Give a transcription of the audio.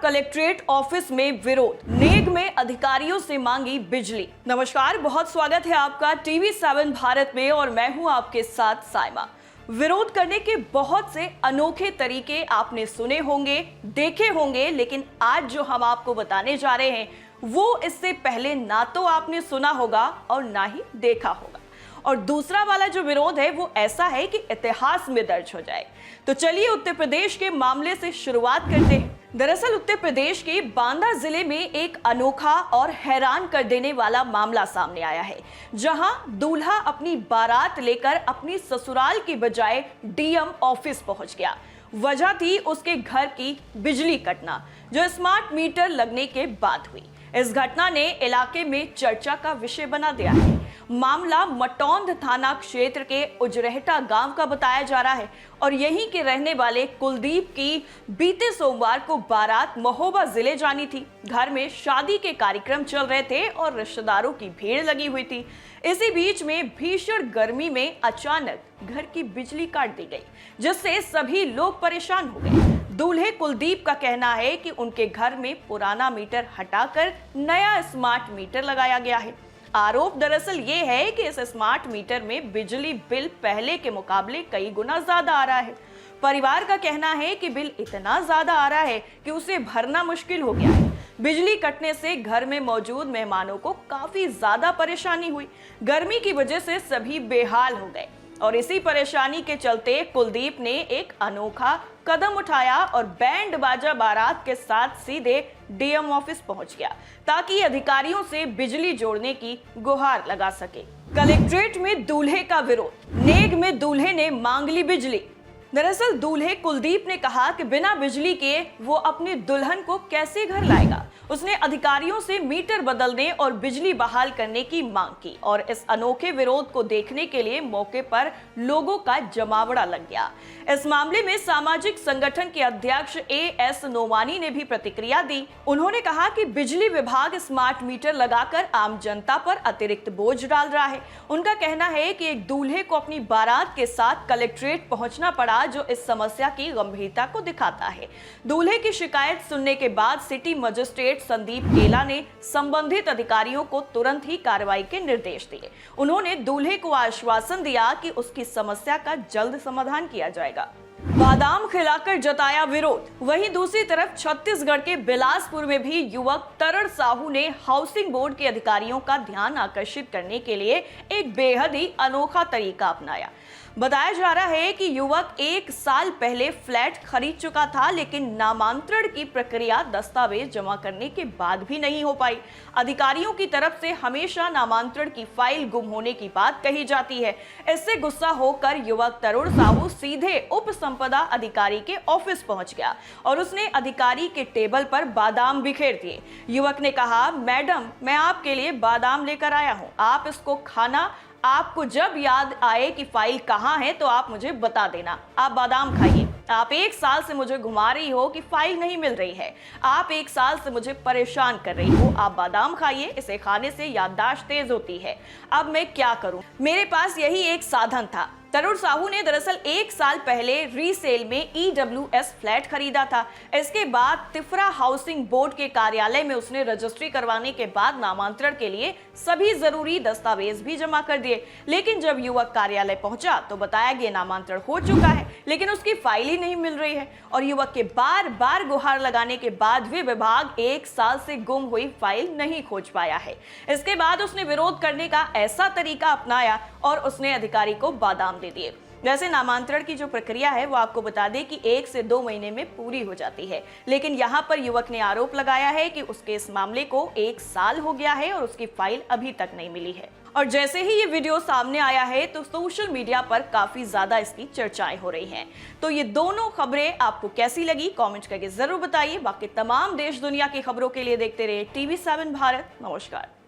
Collectorate office में विरोध, नेग में अधिकारियों से मांगी बिजली। नमस्कार, बहुत स्वागत है आपका TV7 भारत में और मैं हूं आपके साथ साइमा। विरोध करने के बहुत से अनोखे तरीके आपने सुने होंगे, देखे होंगे, लेकिन आज जो हम आपको बताने जा रहे हैं वो इससे पहले ना तो आपने सुना होगा और ना ही देखा होगा। और दूसरा वाला जो विरोध है वो ऐसा है कि इतिहास में दर्ज हो जाए। तो चलिए उत्तर प्रदेश के मामले से शुरुआत करते हैं। दरअसल उत्तर प्रदेश के बांदा जिले में एक अनोखा और हैरान कर देने वाला मामला सामने आया है, जहां दूल्हा अपनी बारात लेकर अपनी ससुराल की बजाय डीएम ऑफिस पहुंच गया। वजह थी उसके घर की बिजली कटना, जो स्मार्ट मीटर लगने के बाद हुई। इस घटना ने इलाके में चर्चा का विषय बना दिया है। मामला मटौंद थाना क्षेत्र के उजरेहटा गांव का बताया जा रहा है और यहीं के रहने वाले कुलदीप की बीते सोमवार को बारात महोबा जिले जानी थी। घर में शादी के कार्यक्रम चल रहे थे और रिश्तेदारों की भीड़ लगी हुई थी। इसी बीच में भीषण गर्मी में अचानक घर की बिजली काट दी गई, जिससे सभी लोग परेशान हो गए। दूल्हे कुलदीप का कहना है कि उनके घर में पुराना मीटर हटाकर नया स्मार्ट मीटर लगाया गया है। आरोप दरअसल ये है कि इस स्मार्ट मीटर में बिजली बिल पहले के मुकाबले कई गुना ज्यादा आ रहा है। परिवार का कहना है कि बिल इतना ज्यादा आ रहा है कि उसे भरना मुश्किल हो गया है। बिजली कटने से घर में मौजूद मेहमानों को काफी ज्यादा परेशानी हुई। गर्मी की वजह से सभी बेहाल हो गए और इसी परेशानी के चलते कुलदीप ने एक अनोखा कदम उठाया और बैंड बाजा बारात के साथ सीधे डीएम ऑफिस पहुंच गया, ताकि अधिकारियों से बिजली जोड़ने की गुहार लगा सके। कलेक्ट्रेट में दूल्हे का विरोध, नेग में दूल्हे ने मांग ली बिजली। दरअसल दूल्हे कुलदीप ने कहा कि बिना बिजली के वो अपनी दुल्हन को कैसे घर लाएगा। उसने अधिकारियों से मीटर बदलने और बिजली बहाल करने की मांग की और इस अनोखे विरोध को देखने के लिए मौके पर लोगों का जमावड़ा लग गया। इस मामले में सामाजिक संगठन के अध्यक्ष AS नोमानी ने भी प्रतिक्रिया दी। उन्होंने कहा कि बिजली विभाग स्मार्ट मीटर लगाकर आम जनता पर अतिरिक्त बोझ डाल रहा है। उनका कहना है कि एक दूल्हे को अपनी बारात के साथ कलेक्ट्रेट पहुंचना पड़ा, जो इस समस्या की गंभीरता को दिखाता है। दूल्हे की शिकायत सुनने के बाद सिटी मजिस्ट्रेट संदीप केला ने संबंधित अधिकारियों को तुरंत ही कार्रवाई के निर्देश दिए। उन्होंने दूल्हे को आश्वासन दिया कि उसकी समस्या का जल्द समाधान किया जाएगा। बादाम खिलाकर जताया विरोध। वहीं दूसरी तरफ छत्तीसगढ़ के बिलासपुर में भी युवक तरण साहू ने हाउसिंग बोर्ड के अधिकारियों का ध्यान आकर्षित करने के लिए एक बेहद ही अनोखा तरीका अपनाया। बताया जा रहा है कि युवक 1 साल पहले फ्लैट खरीद चुका था, लेकिन नामांतरण की प्रक्रिया दस्तावेज जमा करने के बाद भी नहीं हो पाई। अधिकारियों की तरफ से हमेशा नामांतरण की फाइल गुम होने की बात कही जाती है। इससे गुस्सा होकर युवक तरुण साहू सीधे उप संपदा अधिकारी के ऑफिस पहुंच गया और उसने अधिकारी के टेबल पर बादाम बिखेर दिए। युवक ने कहा, मैडम, मैं आपके लिए बादाम लेकर आया हूं, आप इसको खाना। आपको जब याद आए कि फाइल कहाँ है तो आप मुझे बता देना। आप बादाम खाइए। आप 1 साल से मुझे घुमा रही हो कि फाइल नहीं मिल रही है। आप 1 साल से मुझे परेशान कर रही हो। आप बादाम खाइए, इसे खाने से याददाश्त तेज होती है। अब मैं क्या करूं? मेरे पास यही एक साधन था। तरुण साहू ने दरअसल 1 साल पहले रीसेल में EWS फ्लैट खरीदा था। इसके बाद तिफरा हाउसिंग बोर्ड के कार्यालय में उसने रजिस्ट्री करवाने के बाद नामांतरण के लिए सभी जरूरी दस्तावेज भी जमा कर दिए। लेकिन जब युवक कार्यालय पहुंचा तो बताया गया नामांतरण हो चुका है, लेकिन उसकी फाइल ही नहीं मिल रही है। और युवक के बार बार गुहार लगाने के बाद भी विभाग 1 साल से गुम हुई फाइल नहीं खोज पाया है। इसके बाद उसने विरोध करने का ऐसा तरीका अपनाया और उसने अधिकारी को बादाम दे दिए। वैसे नामांतरण की जो प्रक्रिया है वो आपको बता दें कि 1 से 2 महीने में पूरी हो जाती है, लेकिन यहाँ पर युवक ने आरोप लगाया है कि उसके इस मामले को 1 साल हो गया है और उसकी फाइल अभी तक नहीं मिली है। और जैसे ही ये वीडियो सामने आया है तो सोशल मीडिया पर काफी ज्यादा इसकी चर्चाएं हो रही हैं। तो ये दोनों खबरें आपको कैसी लगी कमेंट करके जरूर बताइए। बाकी तमाम देश दुनिया की खबरों के लिए देखते रहिए TV7 भारत। नमस्कार।